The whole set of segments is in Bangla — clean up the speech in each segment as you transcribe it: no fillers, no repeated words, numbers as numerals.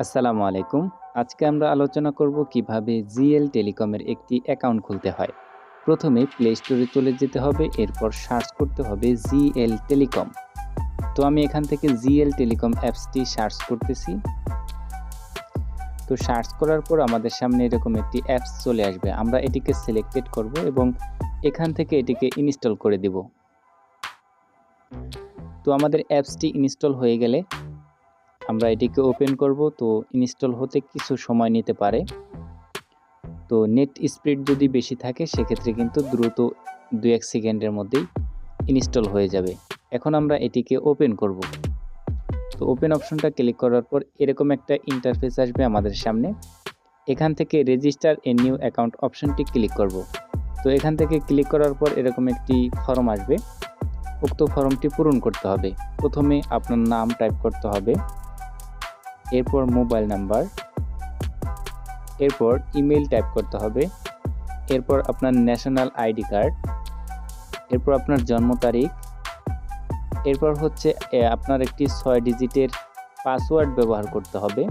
আসসালামু আলাইকুম। আজকে আমরা আলোচনা করব কিভাবে জিএল টেলিকমের একটি অ্যাকাউন্ট খুলতে হয়। প্রথমে প্লে স্টোরে চলে যেতে হবে, এরপর সার্চ করতে হবে জিএল টেলিকম। তো আমি এখান থেকে জিএল টেলিকম অ্যাপসটি সার্চ করতেছি। তো সার্চ করার পর আমাদের সামনে এরকম একটি অ্যাপস চলে আসবে। আমরা এটিকে সিলেক্টেড করব এবং এখান থেকে এটিকে ইনস্টল করে দেব। তো আমাদের অ্যাপসটি ইনস্টল হয়ে গেলে আমরা এটিকে ওপেন করব। তো ইনস্টল হতে কিছু সময় নিতে পারে। তো নেট স্পিড যদি বেশি থাকে সেক্ষেত্রে কিন্তু দ্রুত 2-1 সেকেন্ডের মধ্যেই ইনস্টল হয়ে যাবে। এখন আমরা এটিকে ওপেন করব। তো ওপেন অপশনটা ক্লিক করার পর এরকম একটা ইন্টারফেস আসবে আমাদের সামনে। এখান থেকে রেজিস্টার এ নিউ অ্যাকাউন্ট অপশনটি ক্লিক করব। তো এখান থেকে ক্লিক করার পর এরকম একটি ফর্ম আসবে। উক্ত ফর্মটি পূরণ করতে হবে। প্রথমে আপনার নাম টাইপ করতে হবে, এরপর মোবাইল নাম্বার, এরপর ইমেল টাইপ করতে হবে, এরপর আপনার ন্যাশনাল আইডি কার্ড, এরপর আপনার জন্ম তারিখ, এরপর হচ্ছে আপনার একটি 6 ডিজিটের পাসওয়ার্ড ব্যবহার করতে হবে।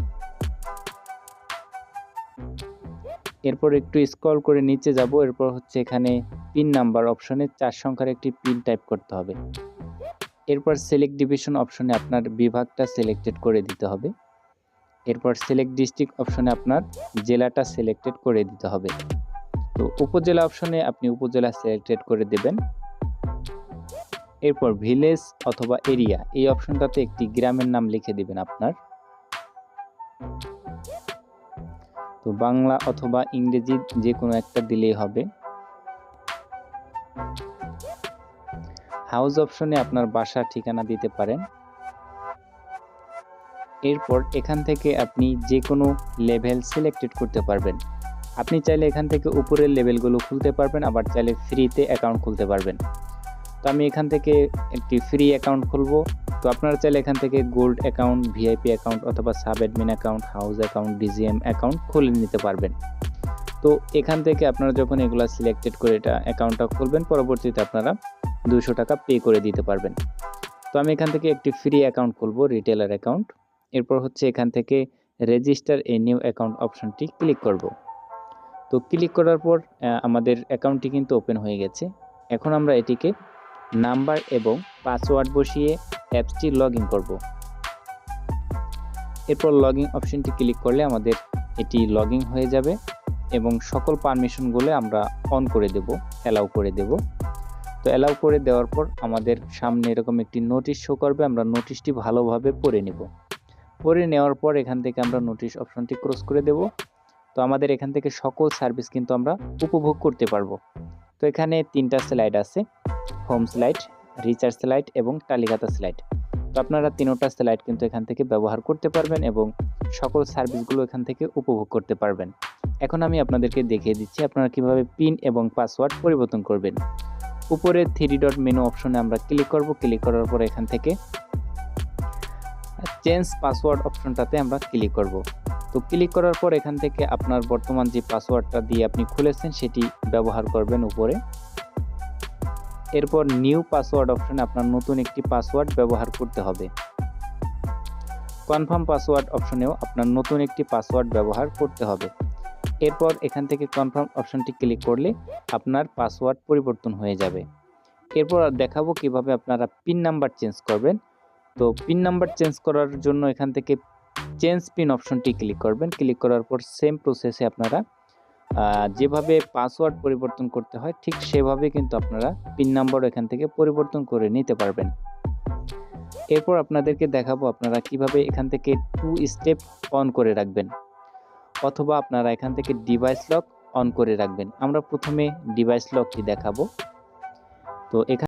এরপর একটু স্ক্রল করে নিচে যাব, এরপর হচ্ছে এখানে পিন নাম্বার অপশনে 4 সংখ্যার একটি পিন টাইপ করতে হবে। এরপর সিলেক্ট ডিভিশন অপশনে আপনার বিভাগটা সিলেক্টেড করে দিতে হবে। এরপর সিলেক্ট ডিস্ট্রিক্ট অপশনে আপনার জেলাটা সিলেক্টেড করে দিতে হবে। তো উপজেলা অপশনে আপনি উপজেলা সিলেক্টেড করে দেবেন। এরপর ভিলেজ অথবা এরিয়া এই অপশনটাতে একটি গ্রামের নাম লিখে দিবেন আপনার। তো বাংলা অথবা ইংরেজি যে কোনো একটা দিলেই হবে। হাউস অপশনে আপনার বাসা ঠিকানা দিতে পারেন। এরপর এখান থেকে আপনি যে কোনো লেভেল সিলেক্টেড করতে পারবেন। আপনি চাইলে এখান থেকে উপরের লেভেলগুলো খুলতে পারবেন, আবার চাইলে ফ্রিতে অ্যাকাউন্ট খুলতে পারবেন। তো আমি এখান থেকে একটি ফ্রি অ্যাকাউন্ট খুলব। তো আপনারা চাইলে এখান থেকে গোল্ড অ্যাকাউন্ট, ভিআইপি অ্যাকাউন্ট অথবা sub admin account, house account, DGM account খুলে নিতে পারবেন। তো এখান থেকে আপনারা যখন এগুলো সিলেক্টেড করে এটা অ্যাকাউন্টটা খুলবেন, পরবর্তীতে আপনারা 200 টাকা পে করে দিতে পারবেন। তো আমি এখান থেকে একটি ফ্রি অ্যাকাউন্ট খুলব, রিটেলার অ্যাকাউন্ট। এরপর হচ্ছে এখান থেকে রেজিস্টার এ নিউ অ্যাকাউন্ট অপশনটি ক্লিক করব। তো ক্লিক করার পর আমাদের অ্যাকাউন্টটি কিন্তু ওপেন হয়ে গেছে। এখন আমরা এটিকে নাম্বার এবং পাসওয়ার্ড বসিয়ে অ্যাপসটি লগ ইন করব। এরপর লগ ইন অপশনটি ক্লিক করলে আমাদের এটি লগ ইন হয়ে যাবে এবং সকল পারমিশনগুলো আমরা অন করে দেব, অ্যালাউ করে দেব। তো অ্যালাউ করে দেওয়ার পর আমাদের সামনে এরকম একটি নোটিশ শো করবে। আমরা নোটিশটি ভালোভাবে পড়ে নেব। পড়ে নেওয়ার পর এখান থেকে আমরা নোটিশ অপশনটি ক্রস করে দেব। তো আমাদের এখান থেকে সকল সার্ভিস কিন্তু আমরা উপভোগ করতে পারবো। তো এখানে 3টা স্লাইড আছে, হোম স্লাইড, রিচার্জ স্লাইড এবং তালিকাতা স্লাইড। তো আপনারা 3টা স্লাইড কিন্তু এখান থেকে ব্যবহার করতে পারবেন এবং সকল সার্ভিসগুলো এখান থেকে উপভোগ করতে পারবেন। এখন আমি আপনাদেরকে দেখিয়ে দিচ্ছি আপনারা কিভাবে পিন এবং পাসওয়ার্ড পরিবর্তন করবেন। উপরে 3 ডট মেনু অপশনে আমরা ক্লিক করব। ক্লিক করার পর এখান থেকে চেঞ্জ পাসওয়ার্ড অপশনটাতে আমরা ক্লিক করব। তো ক্লিক করার পর এখান থেকে আপনার বর্তমান যে পাসওয়ার্ডটা দিয়ে আপনি খুলেছেন সেটি ব্যবহার করবেন উপরে। এরপর নিউ পাসওয়ার্ড অপশনে আপনার নতুন একটি পাসওয়ার্ড ব্যবহার করতে হবে। কনফার্ম পাসওয়ার্ড অপশনেও আপনার নতুন একটি পাসওয়ার্ড ব্যবহার করতে হবে। এরপর এখান থেকে কনফার্ম অপশনটি ক্লিক করলে আপনার পাসওয়ার্ড পরিবর্তন হয়ে যাবে। এরপর দেখাবো কিভাবে আপনারা পিন নাম্বার চেঞ্জ করবেন। তো পিন নাম্বার চেঞ্জ করার জন্য এখান থেকে চেঞ্জ পিন অপশনটি ক্লিক করবেন। ক্লিক করার পর সেম প্রসেসে আপনারা যেভাবে পাসওয়ার্ড পরিবর্তন করতে হয় ঠিক সেভাবে কিন্তু আপনারা পিন নাম্বার এখান থেকে পরিবর্তন করে নিতে পারবেন। এরপর আপনাদেরকে দেখাবো আপনারা কিভাবে এখান থেকে 2 স্টেপ অন করে রাখবেন, অথবা আপনারা এখান থেকে ডিভাইস লক অন করে রাখবেন। আমরা প্রথমে ডিভাইস লকটি দেখাবো। তো এখানে